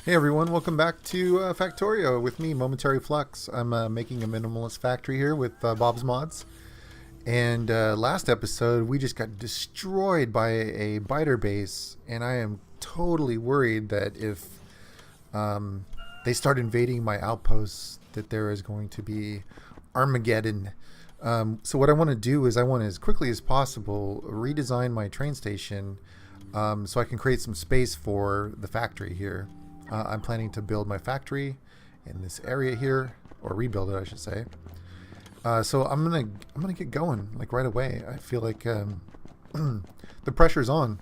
Hey everyone, welcome back to Factorio with me, Momentary Flux. I'm making a minimalist factory here with Bob's Mods. And last episode, we just got destroyed by a biter base, and I am totally worried that if they start invading my outposts, that there is going to be Armageddon. So what I want to do is I want to, as quickly as possible, redesign my train station so I can create some space for the factory here. I'm planning to build my factory in this area here, or rebuild it, I should say. So I'm gonna get going like right away. I feel like the pressure's on.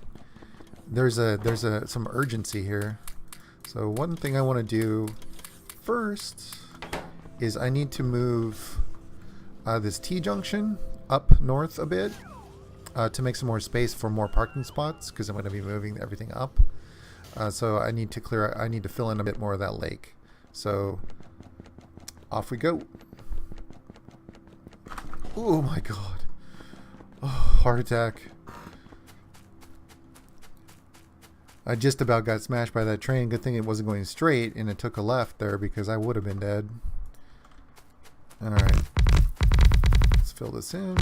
There's some urgency here. So one thing I want to do first is I need to move this T junction up north a bit to make some more space for more parking spots, because I'm going to be moving everything up. So I need to fill in a bit more of that lake. So off we go. Oh my god. Oh, heart attack. I just about got smashed by that train. Good thing it wasn't going straight and it took a left there, because I would have been dead. Alright. Let's fill this in.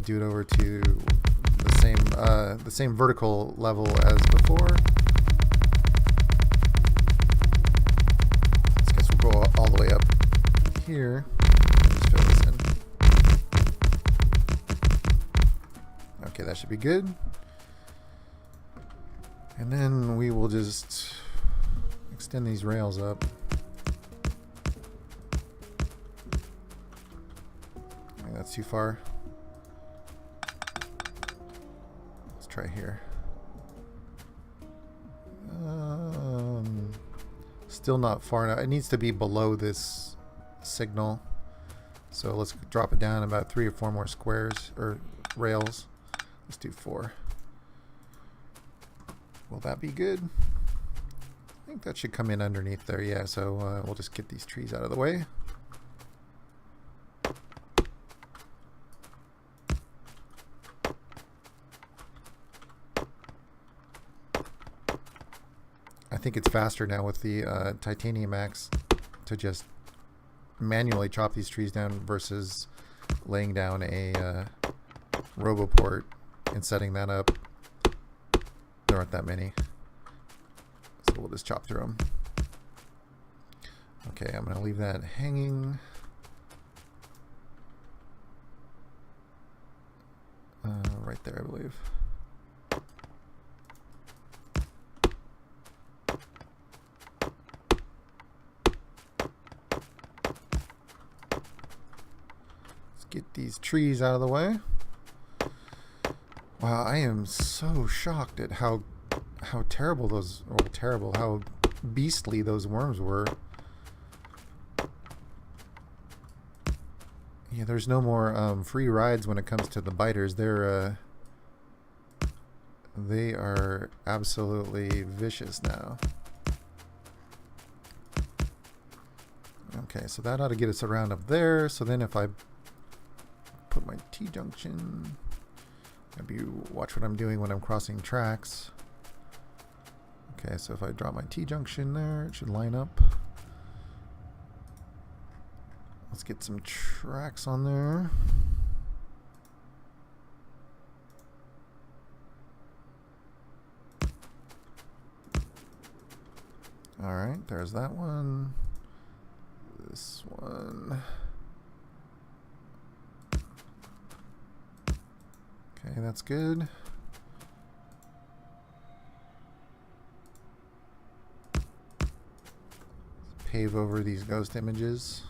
Do it over to the same vertical level as before. I guess we'll go all the way up here. Just fill this in. Okay, that should be good. And then we will just extend these rails up. Okay, that's too far. Try here. Still not far enough. It needs to be below this signal. So let's drop it down about 3 or 4 more squares or rails. Let's do 4. Will that be good? I think that should come in underneath there. Yeah, so we'll just get these trees out of the way. I think it's faster now with the titanium axe to just manually chop these trees down versus laying down a roboport and setting that up. There aren't that many, so we'll just chop through them. Okay, I'm going to leave that hanging. Right there, I believe. Get these trees out of the way. Wow, I am so shocked at how terrible those, or terrible, how beastly those worms were. Yeah, there's no more free rides when it comes to the biters. They are absolutely vicious now. Okay, so that ought to get us around up there. So then if I put my T-junction, maybe watch what I'm doing when I'm crossing tracks. Okay, so if I drop my T-junction there, it should line up. Let's get some tracks on there. Alright, there's that one. This one. Okay, that's good. Let's pave over these ghost images.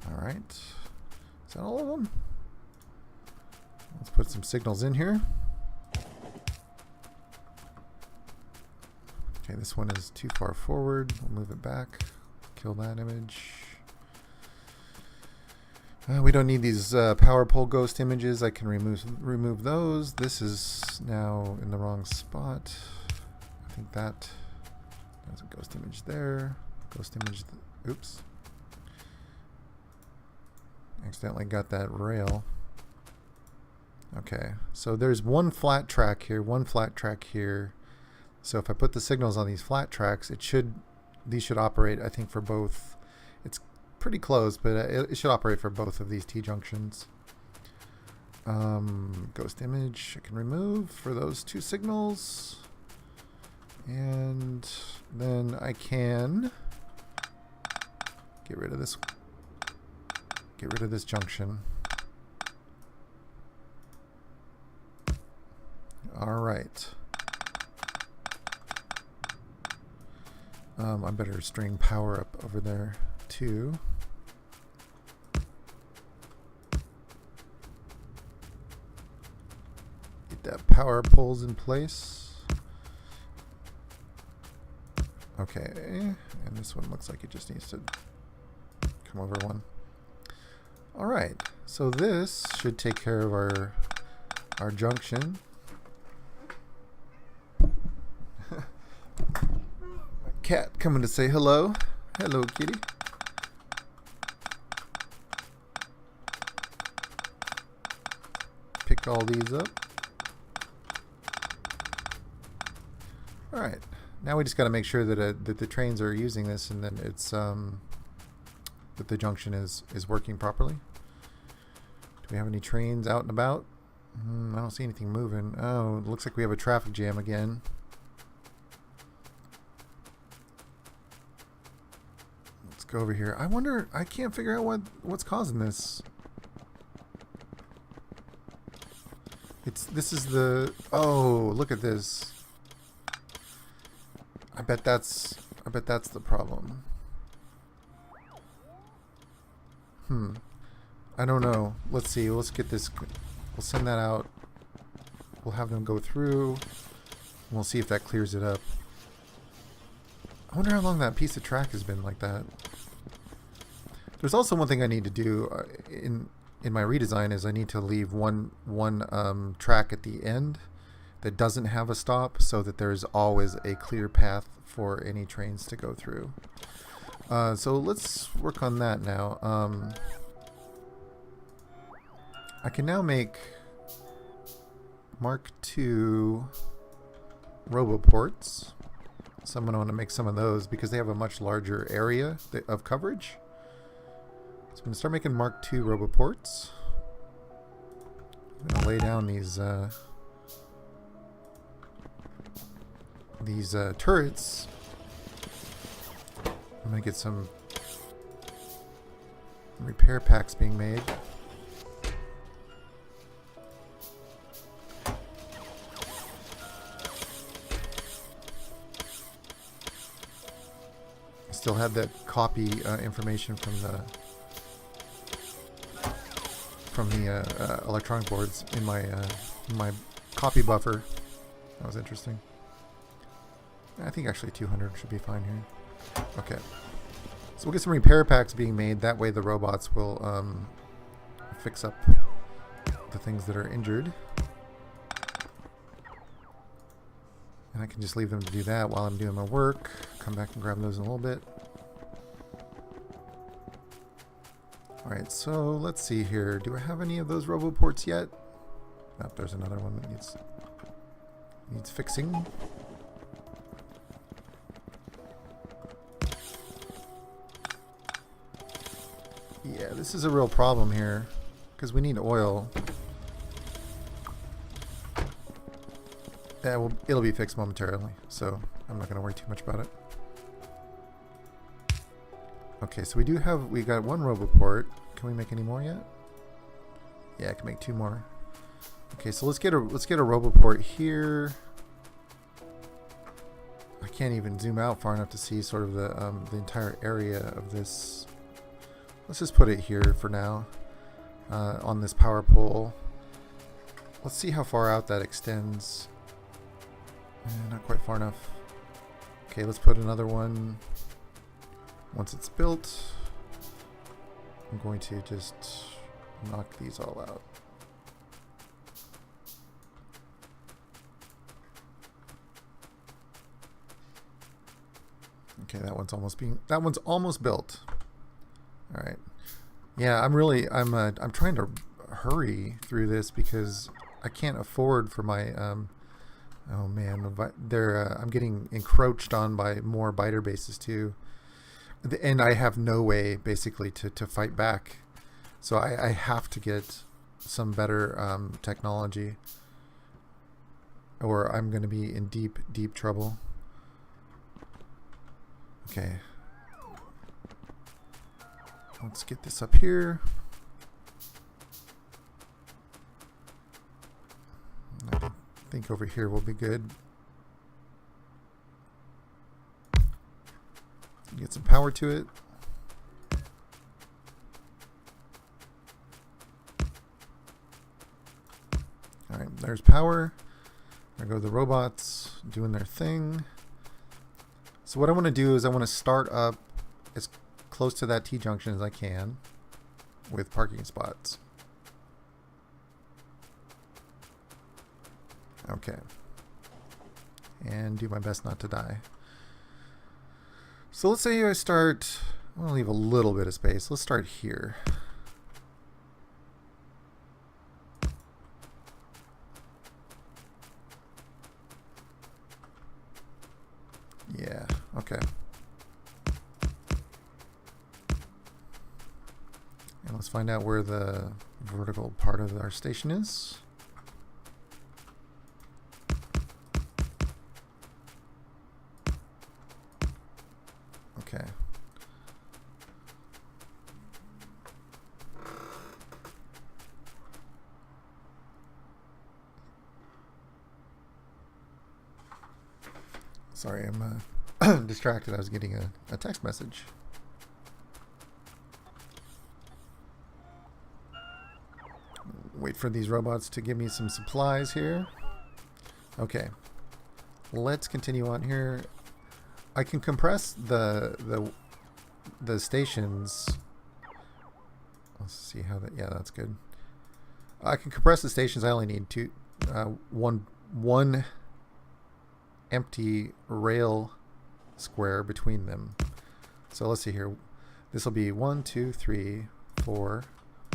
Alright. Is that all of them? Let's put some signals in here. Okay, this one is too far forward. We'll move it back. Kill that image. We don't need these power pole ghost images. I can remove those. This is now in the wrong spot. I think there's a ghost image there. Ghost image Oops. Accidentally got that rail. Okay, so there's one flat track here, one flat track here. So if I put the signals on these flat tracks, these should operate, I think, for both. It's pretty close, but it should operate for both of these T-junctions. Ghost image I can remove for those two signals. And then I can get rid of this junction. All right. I better string power up over there too. Get that power poles in place. Okay, and this one looks like it just needs to come over one. All right, so this should take care of our junction. Cat coming to say hello. Hello, kitty. Pick all these up. All right. Now we just got to make sure that the trains are using this, and then it's that the junction is working properly. Do we have any trains out and about? I don't see anything moving. Oh, it looks like we have a traffic jam again. Go over here. I wonder, I can't figure out what's causing this. This is the, oh, look at this. I bet that's the problem. I don't know. Let's see. Let's get this. We'll send that out. We'll have them go through. And we'll see if that clears it up. I wonder how long that piece of track has been like that. There's also one thing I need to do in my redesign is I need to leave one track at the end that doesn't have a stop, so that there's always a clear path for any trains to go through. So let's work on that now. I can now make Mark II roboports. So I'm going to want to make some of those because they have a much larger area of coverage. So I'm going to start making Mark II roboports. I'm going to lay down these turrets. I'm going to get some repair packs being made. Still have that copy information from the electronic boards in my copy buffer. That was interesting. I think actually 200 should be fine here. Okay, so we'll get some repair packs being made. That way the robots will fix up the things that are injured, and I can just leave them to do that while I'm doing my work. Come back and grab those in a little bit. Alright, so let's see here. Do I have any of those roboports yet? Nope, there's another one that needs fixing. Yeah, this is a real problem here because we need oil. Yeah, well, it'll be fixed momentarily, so I'm not going to worry too much about it. Okay, so we got one roboport. Can we make any more yet? Yeah, I can make 2 more. Okay, so let's get a roboport here. I can't even zoom out far enough to see sort of the entire area of this. Let's just put it here for now, on this power pole. Let's see how far out that extends. Not quite far enough. Okay, let's put another one. Once it's built, I'm going to just knock these all out. Okay, that one's almost built. All right. Yeah, I'm trying to hurry through this because I can't afford for my oh man, I'm getting encroached on by more biter bases too. And I have no way basically to fight back. So I have to get some better technology or I'm going to be in deep, deep trouble. Okay. Let's get this up here. I think over here will be good. Get some power to it. All right, there's power. There go the robots doing their thing. So what I want to do is I want to start up as close to that T-junction as I can with parking spots. Okay. And do my best not to die. So let's say I start, I want to leave a little bit of space. Let's start here. Yeah, okay. And let's find out where the vertical part of our station is. Okay. Sorry, I'm distracted. I was getting a text message. Wait for these robots to give me some supplies here. Okay. Let's continue on here. I can compress the stations. Let's see how that. Yeah, that's good. I can compress the stations. I only need one empty rail square between them. So let's see here. This will be 1, 2, 3, 4,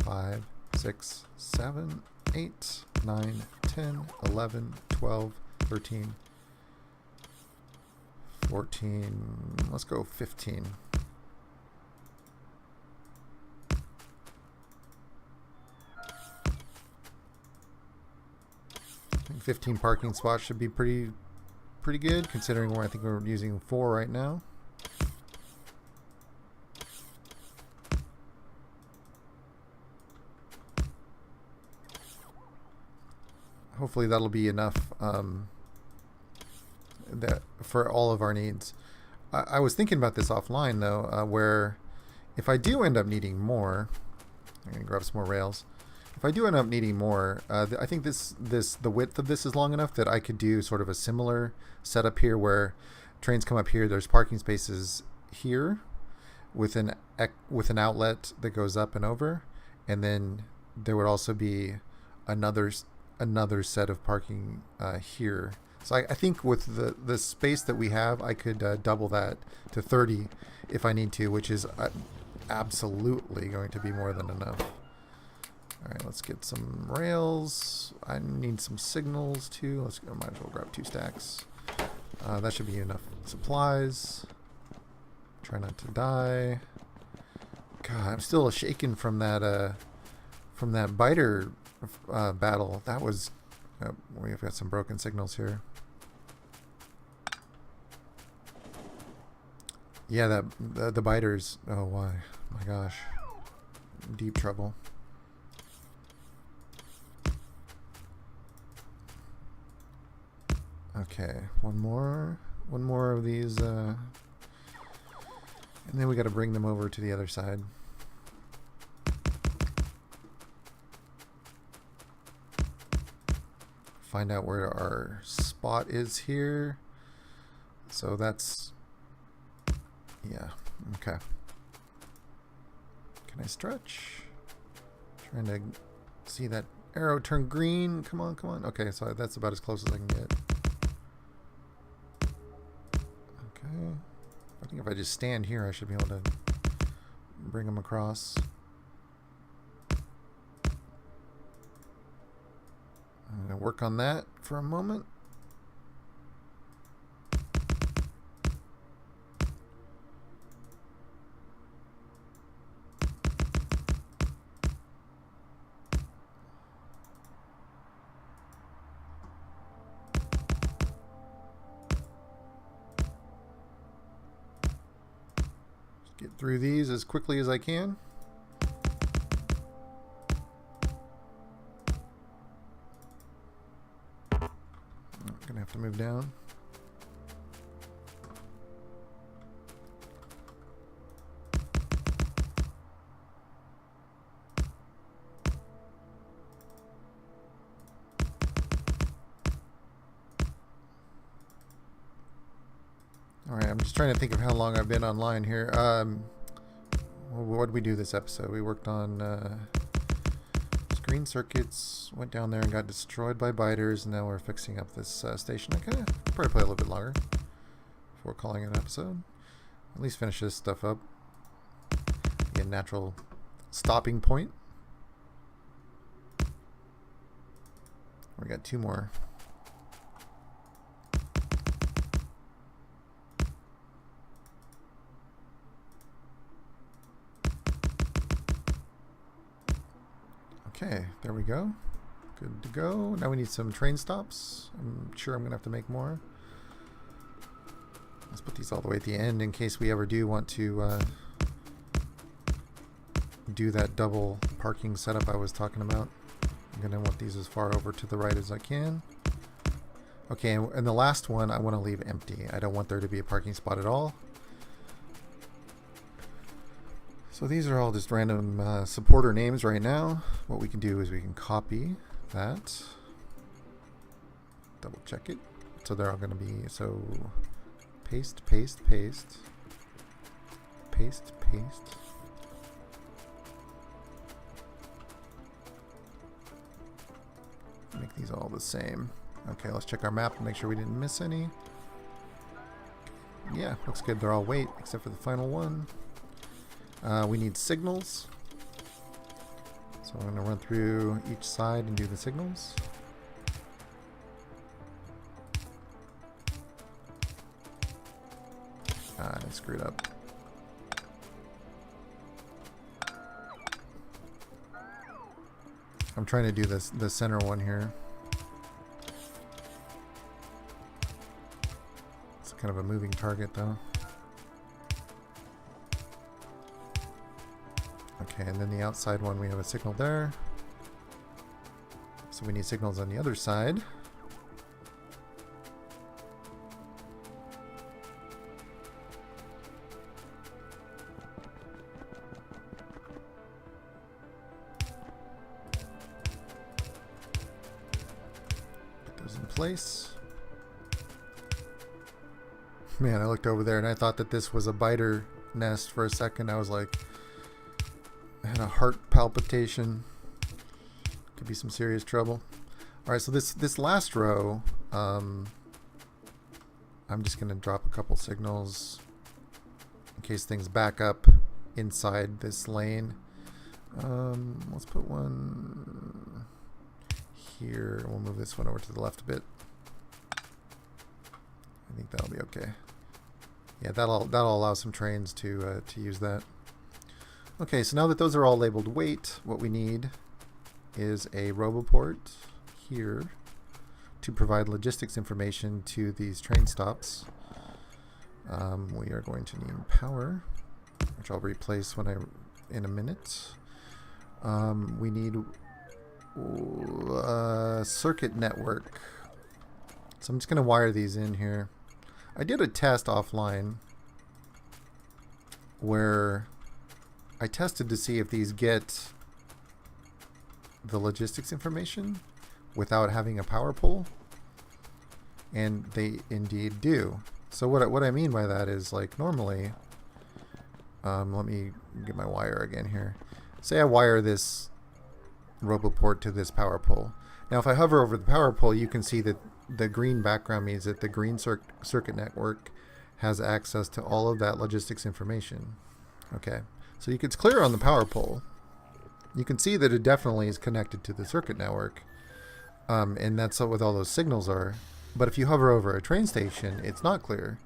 5, 6, 7, 8, 9, 10, 11, 12, 13. 14, let's go 15. I think 15 parking spots should be pretty good considering where I think we're using 4 right now. Hopefully that'll be enough that for all of our needs. I was thinking about this offline though, where if I do end up needing more, I'm gonna grab some more rails. If I do end up needing more, I think the width of this is long enough that I could do sort of a similar setup here where trains come up here. There's parking spaces here with an outlet that goes up and over, and then there would also be another set of parking here. So I think with the space that we have, I could double that to 30 if I need to, which is absolutely going to be more than enough. All right, let's get some rails. I need some signals too. I might as well grab 2 stacks. That should be enough supplies. Try not to die. God, I'm still shaken from that biter battle. That was. We've got some broken signals here. Yeah, the biters. Oh, why? My gosh, deep trouble. Okay, one more of these, and then we got to bring them over to the other side. Find out where our spot is here. So that's, yeah, okay. Can I stretch? Trying to see that arrow turn green. Come on, come on. Okay, so that's about as close as I can get. Okay, think if I just stand here, I should be able to bring them across. I'm going to work on that for a moment. Get through these as quickly as I can. I'm gonna have to move down. Alright, I'm just trying to think of how long I've been online here. What did we do this episode? We worked on screen circuits, went down there and got destroyed by biters, and now we're fixing up this station. I could probably play a little bit longer before calling it an episode. At least finish this stuff up. Be a natural stopping point. We got 2 more. Okay, there we go. Good to go. Now we need some train stops. I'm sure I'm going to have to make more. Let's put these all the way at the end in case we ever do want to do that double parking setup I was talking about. I'm going to want these as far over to the right as I can. Okay, and the last one I want to leave empty. I don't want there to be a parking spot at all. So these are all just random supporter names right now. What we can do is we can copy that, double check it. So they're all going to be, so paste, paste, paste, paste, paste. Make these all the same. Okay, let's check our map and make sure we didn't miss any. Yeah, looks good. They're all weight except for the final one. We need signals. So I'm going to run through each side and do the signals. I screwed up. I'm trying to do this, the center one here. It's kind of a moving target though. Okay, and then the outside one, we have a signal there. So we need signals on the other side. Put those in place. Man, I looked over there and I thought that this was a biter nest for a second. I was like, I had a heart palpitation. Could be some serious trouble. Alright, so this last row, I'm just going to drop a couple signals in case things back up inside this lane. Let's put one here. We'll move this one over to the left a bit. I think that'll be okay. Yeah, that'll allow some trains to use that. Okay, so now that those are all labeled weight, what we need is a roboport here to provide logistics information to these train stops. We are going to need power, which I'll replace in a minute. We need a circuit network. So I'm just going to wire these in here. I did a test offline where I tested to see if these get the logistics information without having a power pole, and they indeed do. So what I mean by that is, like, normally, let me get my wire again here. Say I wire this roboport to this power pole. Now if I hover over the power pole, you can see that the green background means that the green circuit network has access to all of that logistics information. Okay, so it's clear on the power pole. You can see that it definitely is connected to the circuit network, and that's what all those signals are. But if you hover over a train station, it's not clear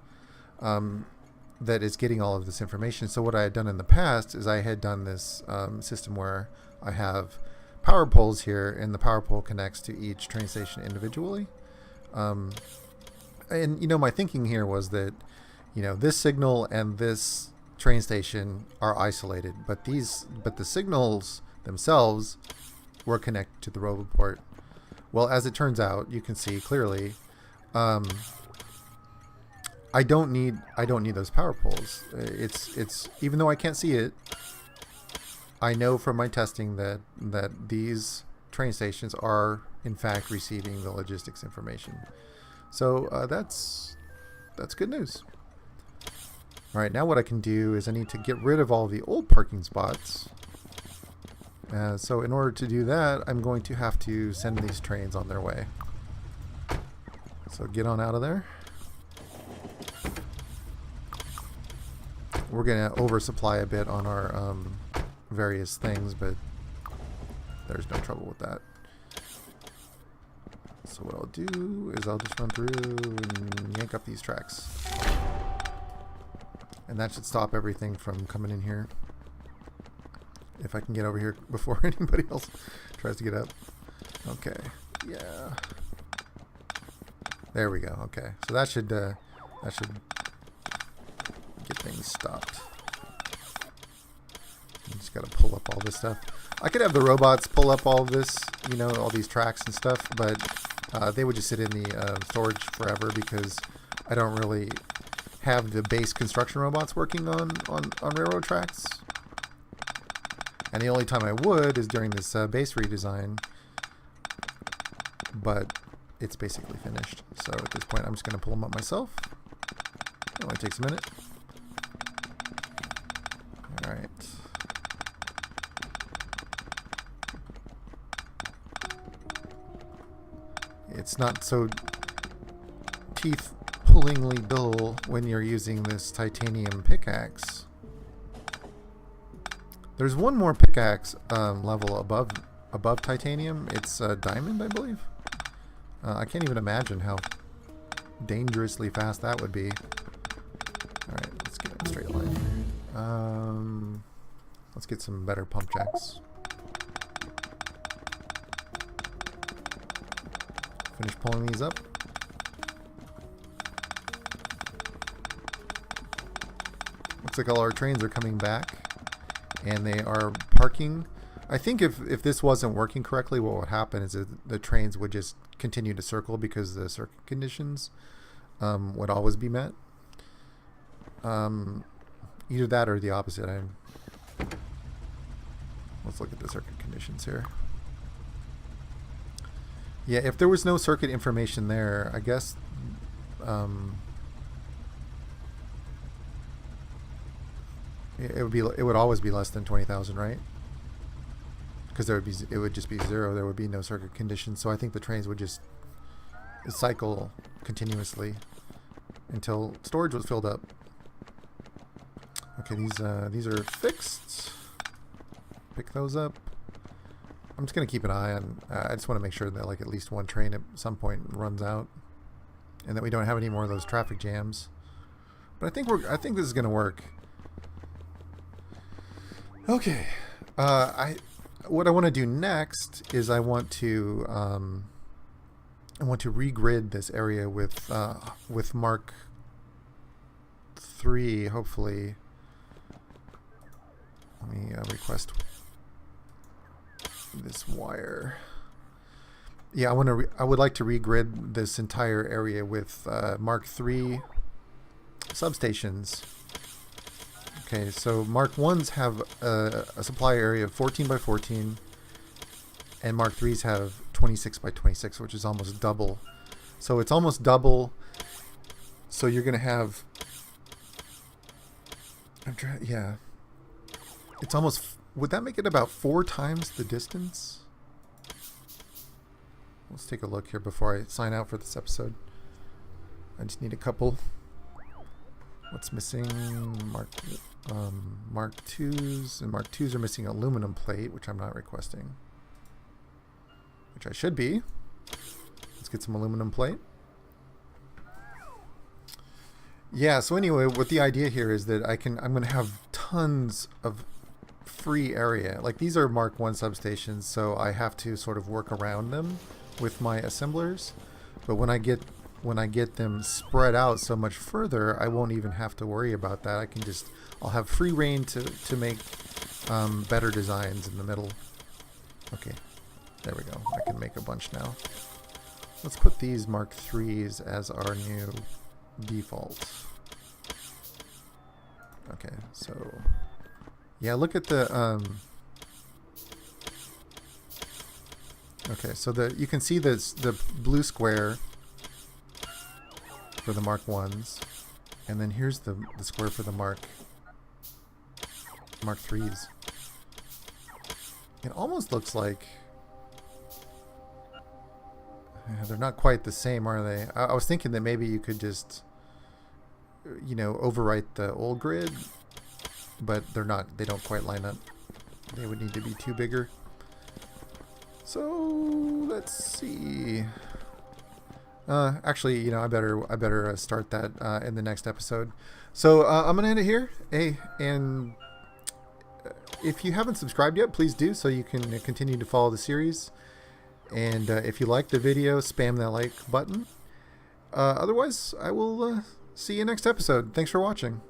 that it's getting all of this information. So what I had done in the past is I had done this system where I have power poles here, and the power pole connects to each train station individually. And my thinking here was that this signal and this train station are isolated, but the signals themselves were connected to the roboport. Well, as it turns out, you can see clearly, I don't need those power poles. It's even though I can't see it, I know from my testing that these train stations are in fact receiving the logistics information. So that's good news. All right, now what I can do is I need to get rid of all the old parking spots. So in order to do that, I'm going to have to send these trains on their way. So get on out of there. We're going to oversupply a bit on our various things, but there's no trouble with that. So what I'll do is I'll just run through and yank up these tracks. And that should stop everything from coming in here. If I can get over here before anybody else tries to get up. Okay, yeah. There we go, okay. So that should get things stopped. You just gotta pull up all this stuff. I could have the robots pull up all this, all these tracks and stuff, but they would just sit in the storage forever because I don't really have the base construction robots working on railroad tracks. And the only time I would is during this base redesign, but it's basically finished. So at this point, I'm just going to pull them up myself. It only takes a minute. All right. It's not so teeth-pullingly dull when you're using this titanium pickaxe. There's one more pickaxe level above titanium. It's diamond, I believe. I can't even imagine how dangerously fast that would be. All right, let's get in a straight line. Let's get some better pump jacks. Finish pulling these up. Looks like all our trains are coming back. And they are parking. I think if this wasn't working correctly, what would happen is that the trains would just continue to circle because the circuit conditions would always be met. Either that or the opposite. Let's look at the circuit conditions here. Yeah, if there was no circuit information there, I guess it would always be less than 20,000, right? Because it would just be zero. There would be no circuit conditions. So I think the trains would just cycle continuously until storage was filled up. Okay, these are fixed. Pick those up. I'm just gonna keep an eye on. I just want to make sure that at least one train at some point runs out, and that we don't have any more of those traffic jams. But I think this is gonna work. Okay, what I want to do next is I want to regrid this area with Mark 3. Hopefully, let me request this wire. Yeah, I would like to regrid this entire area with Mark 3 substations. Okay, so Mark 1s have a supply area of 14 by 14, and Mark 3s have 26 by 26, which is almost double. So it's almost double. So you're going to have... yeah. It's almost... Would that make it about 4 times the distance? Let's take a look here before I sign out for this episode. I just need a couple What's missing? Mark 2s, and Mark 2s are missing aluminum plate, which I'm not requesting, which I should be. Let's get some aluminum plate. Yeah, so anyway, what the idea here is that I'm going to have tons of free area. Like, these are Mark 1 substations, so I have to sort of work around them with my assemblers. But when I get them spread out so much further, I won't even have to worry about that. I'll have free reign to make better designs in the middle. Okay, there we go. I can make a bunch now. Let's put these Mark 3s as our new default. Okay, so yeah, look at the okay, so you can see the blue square for the Mark 1s, and then here's the square for the Mark 3s. It almost looks like they're not quite the same, are they? I was thinking that maybe you could just, you know, overwrite the old grid, but they're not. They don't quite line up. They would need to be two bigger. So let's see. Actually, you know, I better start that in the next episode. So I'm gonna end it here. Hey, and if you haven't subscribed yet, please do, so you can continue to follow the series. And if you like the video, spam that like button. Otherwise, I will see you next episode. Thanks for watching.